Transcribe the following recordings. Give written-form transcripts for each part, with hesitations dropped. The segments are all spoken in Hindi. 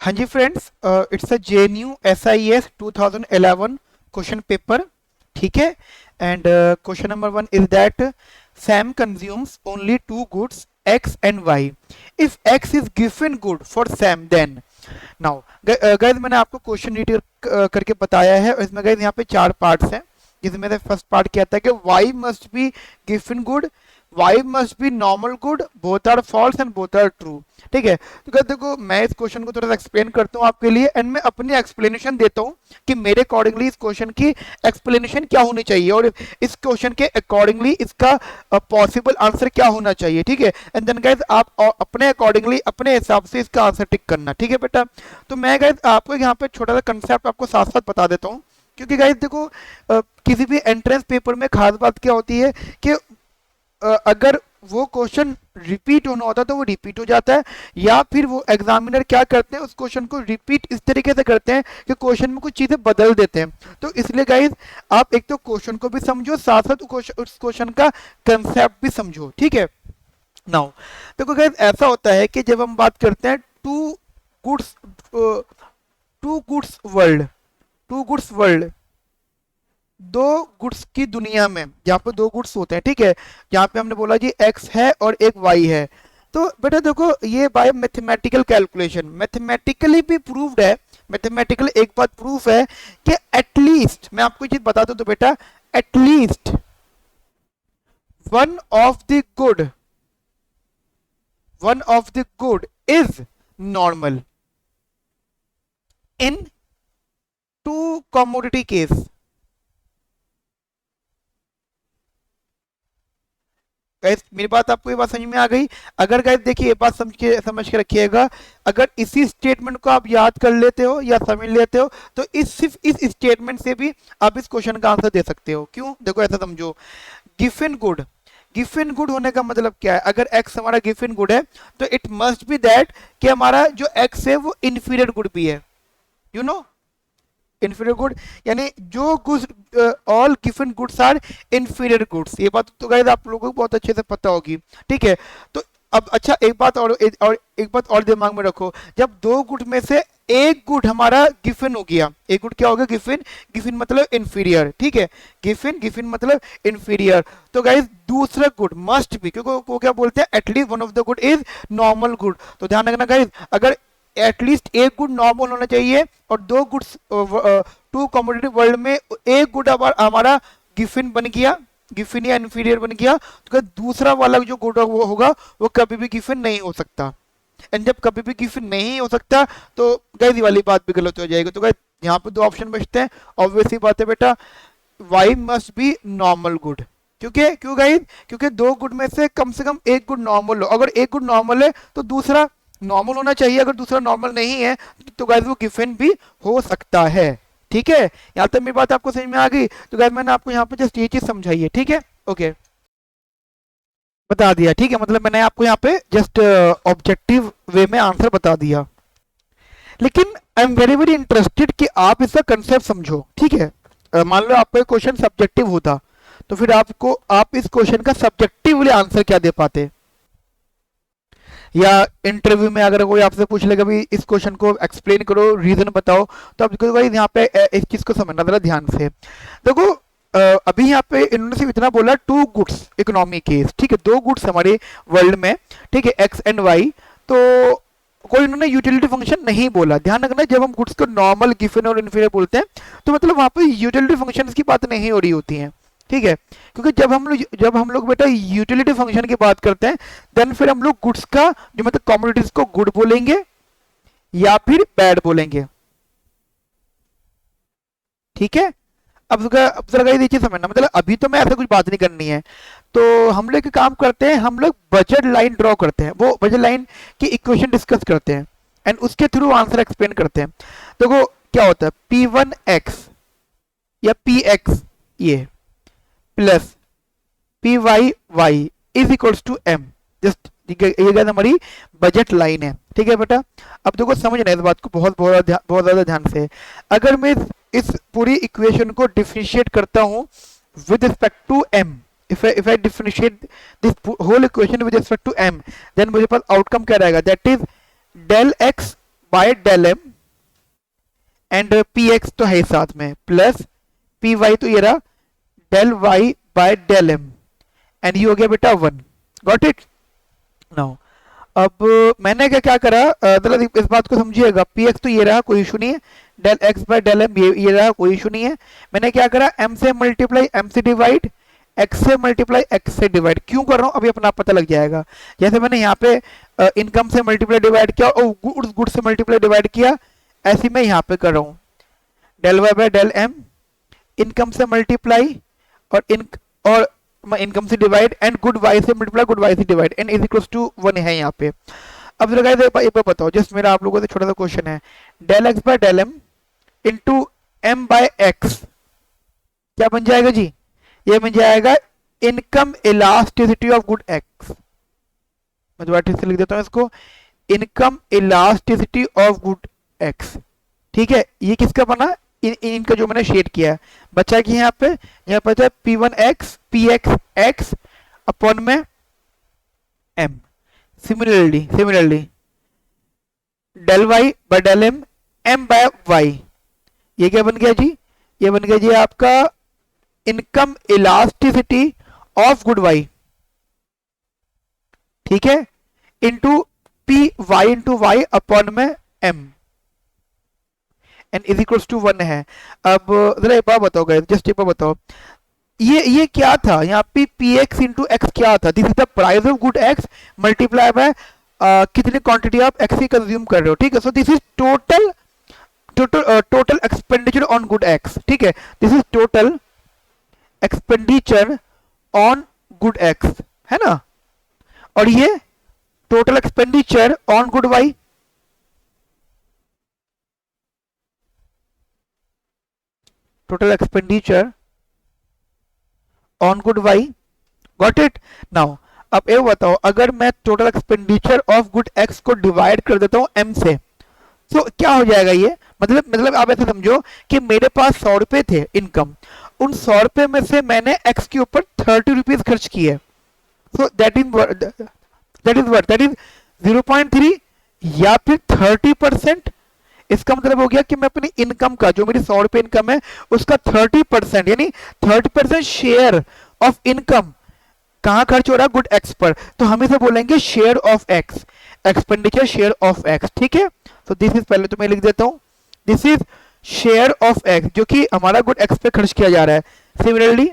हाँ जी friends, it's a JNU SIS 2011 question paper. ठीक है. And question number 1 is that Sam consumes only two goods X and Y. If X is given good for Sam then. Now guys, मैंने आपको क्वेश्चन डिटेल करके बताया है और इसमें गाइस यहाँ पे 4 पार्ट्स हैं. जिसमें से फर्स्ट पार्ट क्या था कि Y must be given good, Y must be normal good, both are false and both are true. ठीक है. तो क्या देखो, मैं इस क्वेश्चन को थोड़ा सा एक्सप्लेन करता हूँ आपके लिए एंड मैं अपनी एक्सप्लेनेशन देता हूँ कि मेरे अकॉर्डिंगली इस क्वेश्चन की एक्सप्लेनेशन क्या होनी चाहिए और इस क्वेश्चन के अकॉर्डिंगली इसका पॉसिबल आंसर क्या होना चाहिए. ठीक है. एंड देन गाइस आप अपने अकॉर्डिंगली अपने हिसाब से इसका आंसर टिक करना. ठीक है बेटा. तो मैं गाइस आपको यहाँ पे छोटा सा कंसेप्ट आपको साथ साथ बता देता हूँ, क्योंकि गाइस देखो, किसी भी एंट्रेंस पेपर में खास बात क्या होती है कि अगर वो क्वेश्चन रिपीट होना होता है तो वो रिपीट हो जाता है, या फिर वो एग्जामिनर क्या करते हैं उस क्वेश्चन को रिपीट इस तरीके से करते हैं कि क्वेश्चन में कुछ चीजें बदल देते हैं. तो इसलिए गाइस आप एक तो क्वेश्चन को भी समझो, साथ साथ उस क्वेश्चन का कंसेप्ट भी समझो. ठीक है. नाउ देखो गाइस, ऐसा होता है कि जब हम बात करते हैं goods to goods world to goods world दो गुड्स की दुनिया में, जहाँ पे दो गुड्स होते हैं. ठीक है. जहाँ पे हमने बोला जी एक्स है और एक वाई है. तो बेटा देखो, ये बाय मैथमेटिकल कैलकुलेशन मैथमेटिकली भी प्रूव्ड है. मैथमेटिकल एक बात प्रूफ है कि एटलीस्ट, मैं आपको चीज बता दूं तो बेटा, at least one of the good one of the good is normal in two commodity case. Guys मेरी बात आपको ये बात समझ में आ गई? अगर गाइस देखिए, ये बात समझ के रखिएगा, अगर इसी स्टेटमेंट को आप याद कर लेते हो या समझ लेते हो तो सिर्फ इस स्टेटमेंट से भी आप इस क्वेश्चन का आंसर दे सकते हो. क्यों? देखो ऐसा समझो, गिफिन गुड होने का मतलब क्या है? अगर x हमारा गिफिन गुड है तो इट मस्ट बी दैट कि हमारा जो x है वो इंफीरियर गुड भी है. यू नो, इंफीरियर गुड यानी जो goods, all given goods are inferior goods. ये बात तो गाइस आप लोगों को बहुत अच्छे से पता होगी. ठीक है. तो अब अच्छा, एक बात और दिमाग में रखो, जब दो गुड में से एक गुड हमारा गिफिन हो गया, एक गुड क्या हो गया? गिफिन मतलब इंफीरियर. ठीक है. गिफिन मतलब इंफीरियर. तो गाइस दूसरा गुड मस्ट बी, क्योंकि वो क्या बोलते हैं, at least one of the good is normal good. तो ध्यान रखना गाइस, अगर एटलीस्ट एक गुड नॉर्मल होना चाहिए और दो गुड्स टू कॉम्पिटिटिव वर्ल्ड में एक गुड हमारा गिफिन बन गया, गिफिन या इंफीरियर बन गया, तो दूसरा वाला जो गुड वो होगा वो कभी भी गिफिन नहीं हो सकता. एंड जब कभी भी गिफिन नहीं हो सकता तो गाइस वाली बात भी गलत हो जाएगी. तो गाइस यहाँ पे दो ऑप्शन बचते हैं. ऑब्वियस ही बात है बेटा, Y must be normal good. क्यों गाइस? क्योंकि दो गुड में से कम एक गुड नॉर्मल हो. अगर एक गुड नॉर्मल है तो दूसरा नॉर्मल होना चाहिए. अगर दूसरा नॉर्मल नहीं है तो गाइस वो गिफिन भी हो सकता है. ठीक है. यहां तक मेरी बात आपको समझ में आ गई? तो गाइस मैंने आपको यहाँ पे जस्ट ये चीज समझाई है. ठीक है. ओके, बता दिया. ठीक है. मतलब मैंने आपको यहाँ पे जस्ट ऑब्जेक्टिव वे में आंसर बता दिया. लेकिन I am very very interested कि आप इसका कंसेप्ट समझो. ठीक है. मान लो आपका क्वेश्चन सब्जेक्टिव होता तो फिर आप इस क्वेश्चन का सब्जेक्टिवली आंसर क्या दे पाते? या इंटरव्यू में अगर कोई आपसे पूछ लेगा भी इस क्वेश्चन को एक्सप्लेन करो, रीजन बताओ, तो आप भाई यहाँ पे इस चीज को समझना जरा ध्यान से. देखो, अभी यहाँ पे इन्होंने सिर्फ इतना बोला टू गुड्स इकोनॉमी केस. ठीक है. दो गुड्स हमारे वर्ल्ड में. ठीक है. X and Y. तो कोई इन्होंने यूटिलिटी फंक्शन नहीं बोला. ध्यान रखना, जब हम गुड्स को नॉर्मल, गिवन और इन्फीरियर बोलते हैं तो मतलब वहां पे यूटिलिटी फंक्शन की बात नहीं हो रही होती है. ठीक है. क्योंकि जब हम लोग बेटा यूटिलिटी फंक्शन की बात करते हैं देन फिर हम लोग गुड्स का जो मतलब कमोडिटीज को गुड बोलेंगे या फिर बैड बोलेंगे. ठीक है. अब जरा ये देखिए, समझना, मतलब अभी तो मैं ऐसा कुछ बात नहीं करनी है. तो हम लोग काम करते हैं, हम लोग बजट लाइन ड्रॉ करते हैं, वो बजट लाइन की इक्वेशन डिस्कस करते हैं एंड उसके थ्रू आंसर एक्सप्लेन करते हैं. देखो क्या होता है, P1x या Px ये plus Py is equals to m. जस्ट ये हमारी बजट लाइन है. ठीक है बेटा. अब देखो समझना इस बात को बहुत बहुत ज्यादा ध्यान से. अगर मैं इस पूरी इक्वेशन को डिफरेंशिएट करता हूं with respect to m, if I differentiate this whole equation with respect to m, then मुझे पास आउटकम क्या रहेगा? That is del x by del M and P X तो है साथ में, प्लस पी वाई तो ये रहा del Y by del M, and ये हो गया बेटा 1। Got it now. अब मैंने क्या क्या करा, मतलब इस बात को समझिएगा, पी एक्स तो ये रहा, कोई इशू नहीं है, del X by del M ये रहा, कोई इशू नहीं है। मैंने क्या करा, एम से मल्टीप्लाई एम से डिवाइड, एक्स से मल्टीप्लाई एक्स से डिवाइड। क्यों कर रहा हूँ अभी अपना पता लग जाएगा। जैसे मैंने यहाँ पे इनकम से मल्टीप्लाई डिवाइड किया और गुड से मल्टीप्लाई डिवाइड किया, ऐसे मैं यहाँ पे कर रहा हूँ, del Y by del M, income से मल्टीप्लाई और और इनकम से डिवाइड एंड गुड वाई से मल्टीप्लाई गुड वाई से divide and is equals to 1 है यहाँ पे। अब जरा गाइस एक बार बताओ, जस्ट मेरा आप लोगों से छोटा सा क्वेश्चन है, del X by del M into M by X क्या बन जाएगा जी, ये बन जाएगा income elasticity of good X. मैं दोबारा ठीक से लिख देता हूँ इसको, income elasticity of good X. ठीक है, ये किसका बना, इनका जो मैंने शेड किया है, बचा कि यहाँ पे P one X P X X upon में M. Similarly del Y by del M M by Y, ये क्या बन गया जी, ये बन गया जी आपका income elasticity of good Y. ठीक है, into P Y into Y upon में M and is equals to 1 है। अब जरा एक बार बताओ गाइस, जस्ट एक बार बताओ, ये क्या था यहाँ पे, पी एक्स इंटू एक्स क्या था, this is the price of good X multiply by कितनी क्वांटिटी आप एक्स की कंज्यूम कर रहे हो। ठीक है, so this is total expenditure on good X. ठीक है, this is total expenditure on good X, है ना, और ये total expenditure on good Y. Total expenditure on good Y, got it now. अब ये बताओ, अगर मैं total expenditure of good X को डिवाइड कर देता हूं एम से, तो क्या हो जाएगा ये, मतलब आप ऐसे समझो कि मेरे पास 100 रुपए थे इनकम, उन 100 रुपए में से मैंने एक्स के ऊपर 30 रुपीज खर्च किए, सो दैट इज 0.3 या फिर 30%। इसका मतलब हो गया कि मैं अपनी इनकम का, जो मेरी 100 रुपए इनकम है, उसका 30% यानी 30% शेयर ऑफ इनकम कहां खर्च हो रहा है, गुड एक्स पर, तो हम इसे बोलेंगे share of x, expenditure share of x. ठीक है, तो दिस इज, पहले तो मैं लिख देता हूं, this is share of x जो कि हमारा गुड एक्स पे खर्च किया जा रहा है। सिमिलरली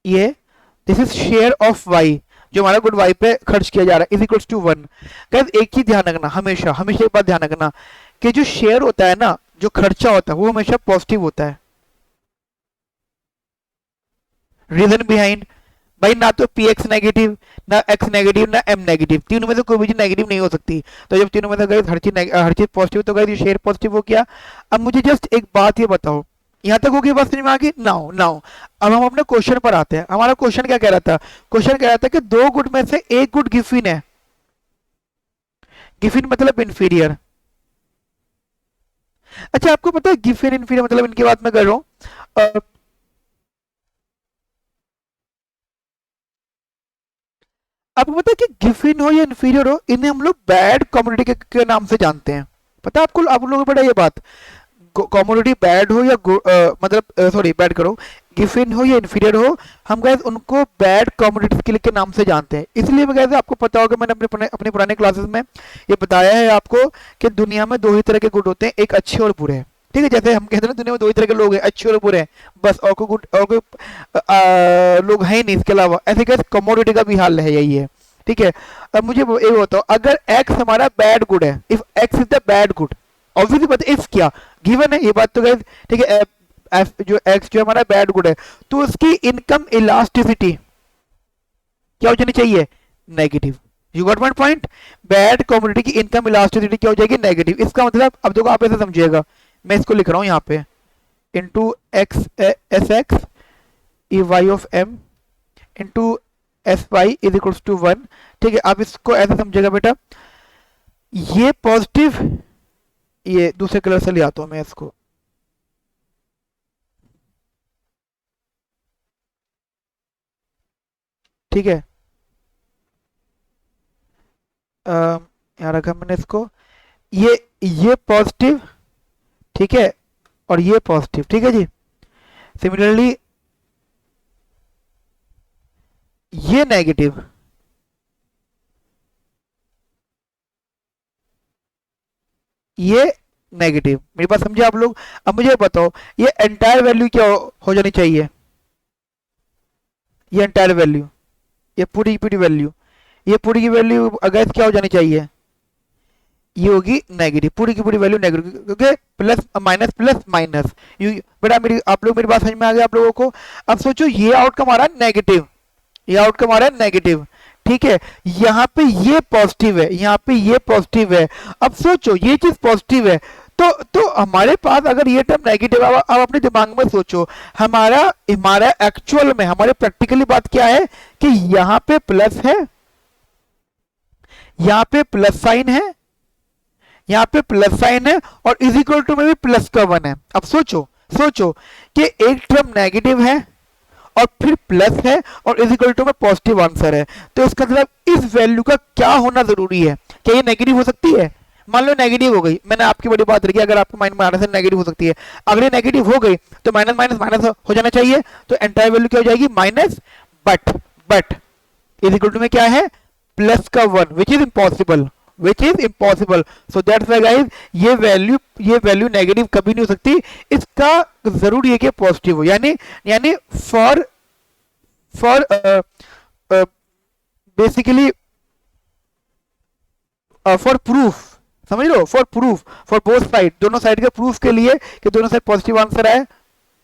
ये this is share of Y जो हमारा गुड वाई पे खर्च किया जा रहा है, इज इक्वल्स टू 1। गाइस एक चीज ध्यान रखना, हमेशा हमेशा एक बात ध्यान रखना कि जो शेयर होता है ना, जो खर्चा होता है, वो हमेशा पॉजिटिव होता है। रीजन बिहाइंड, भाई ना तो पी एक्स नेगेटिव, ना एक्स नेगेटिव, ना एम नेगेटिव, तीनों में से कोई भी चीज नेगेटिव नहीं हो सकती। तो जब तीनों में से गए हर चीज पॉजिटिव, तो गए शेयर पॉजिटिव हो गया। अब मुझे जस्ट एक बात ये बताओ, यहाँ तक होगी बात समझ में आ गई, नाउ नाउ अब हम अपने क्वेश्चन पर आते हैं। हमारा क्वेश्चन क्या कह रहा था, क्वेश्चन कह रहा था कि दो गुड में से एक गुड गिफिन है, गिफिन मतलब इंफीरियर। अच्छा, आपको पता है गिफिन इंफीरियर मतलब, इनकी बात मैं कर रहा हूँ, आपको पता है कि गिफिन हो या इन्फीरियर हो, इन्हें हम लोग बैड कम्युनिटी के नाम से जानते हैं। पता है आपको, आप लोगों को पता है ये बात, कम्युनिटी बैड हो या मतलब सॉरी बैड करो, गिफिन हो या इन्फीरियर हो, हम गैस उनको बैड कम्युनिटी स्किल के नाम से जानते हैं। इसलिए मैं गैस आपको पता होगा, मैंने अपने पुराने क्लासेस में ये बताया है आपको कि दुनिया में दो ही तरह के गुड होते हैं, एक अच्छे और बुरे। ठीक है, जैसे हम कहते हैं ना दुनिया में दो ही तरह के लोग हैं, अच्छे और बुरे हैं, बस, और कोई गुड और कोई लोग हैं ही नहीं इसके अलावा। ऐसे कैसे कमोडिटी का भी हाल है, यही है। ठीक है, अब मुझे ये बताओ, अगर एक्स हमारा बैड गुड है, if x is the bad good, obviously बात इफ क्या गिवन है, ये बात तो गैस ठीक है, जो एक्स जो हमारा बैड गुड है, तो उसकी इनकम इलास्टिसिटी क्या हो जानी चाहिए, negative. You got my point, bad community की इनकम इलास्टिसिटी क्या हो जाएगी, नेगेटिव। इसका मतलब अब देखो आप ऐसे समझिएगा, मैं इसको लिख रहा हूं यहाँ पे, into X S X E Y of M into S Y is equals to 1। ठीक है, आप इसको ऐसे समझेगा बेटा, ये पॉजिटिव, ये दूसरे कलर से ले आता हूं मैं इसको, ठीक है, यहाँ रखा मैंने इसको, ये पॉजिटिव, ठीक है, और ये पॉजिटिव, ठीक है जी। सिमिलरली ये नेगेटिव, ये नेगेटिव। मेरी बात समझे आप लोग? अब मुझे बताओ ये एंटायर वैल्यू क्या हो जानी चाहिए, ये एंटायर वैल्यू, ये पूरी की पूरी वैल्यू, ये पूरी की वैल्यू अगर क्या हो जानी चाहिए, ये होगी नेगेटिव, पूरी की पूरी वैल्यू नेगेटिव, क्योंकि प्लस माइनस। बेटा मेरी, आप लोग मेरी बात समझ में आ गया आप लोगों को? अब सोचो ये आउटकम आ रहा है नेगेटिव, ये आउटकम आ रहा है नेगेटिव, ठीक है, यहाँ पे ये पॉजिटिव है, यहाँ पे ये पॉजिटिव है। अब सोचो ये चीज पॉजिटिव है, तो हमारे पास अगर ये टर्म नेगेटिव, अब अपने दिमाग में सोचो, हमारा हमारा एक्चुअल में हमारे प्रैक्टिकली बात क्या है कि यहाँ पे प्लस है, यहाँ पे प्लस साइन है, यहाँ पे प्लस साइन है, और इज इक्वल टू में भी प्लस का 1 है। अब सोचो कि एक टर्म नेगेटिव है और फिर प्लस है और इज इक्वल टू में पॉजिटिव आंसर है, तो इसका मतलब इस वैल्यू का क्या होना जरूरी है? क्या ये नेगेटिव हो सकती है? मान लो नेगेटिव हो गई, मैंने आपकी बड़ी बात रखी, अगर आपके माइंड में आने से नेगेटिव हो सकती है, अगर ये नेगेटिव हो गई तो माइनस माइनस माइनस हो जाना चाहिए, तो एंटायर वैल्यू क्या हो जाएगी? Minus, but is equal to में क्या है? प्लस का 1, which is impossible, which is impossible. So that's why guys ये वैल्यू नेगेटिव कभी नहीं हो सकती, इसका जरूरी है कि पॉजिटिव हो, यानी फॉर बेसिकली फॉर प्रूफ, समझ लो, for proof, for both side, दोनों साइड के प्रूफ के लिए कि दोनों साइड पॉजिटिव आंसर आए,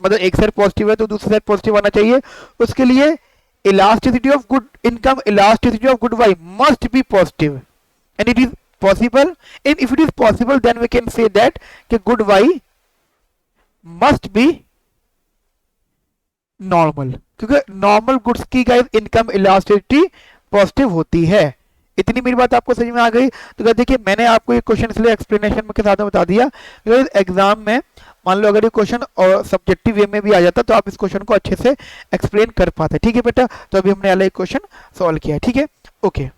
मतलब एक साइड पॉजिटिव है तो दूसरी साइड पॉजिटिव आना चाहिए, उसके लिए elasticity of good income, elasticity of good y must be positive, and it is possible, and if it is possible then we can say that कि good y must be normal, क्योंकि नॉर्मल गुड्स की गाइस इनकम इलास्टिसिटी पॉजिटिव होती है। इतनी मेरी बात आपको समझ में आ गई? तो देखिए मैंने आपको ये क्वेश्चन इसलिए एक्सप्लेनेशन के साथ में बता दिया, एग्जाम में मान लो अगर ये क्वेश्चन और सब्जेक्टिव वे में भी आ जाता तो आप इस क्वेश्चन को अच्छे से एक्सप्लेन कर पाते। ठीक है बेटा, तो अभी हमने अलग क्वेश्चन सॉल्व किया है, ठीक है, ओके।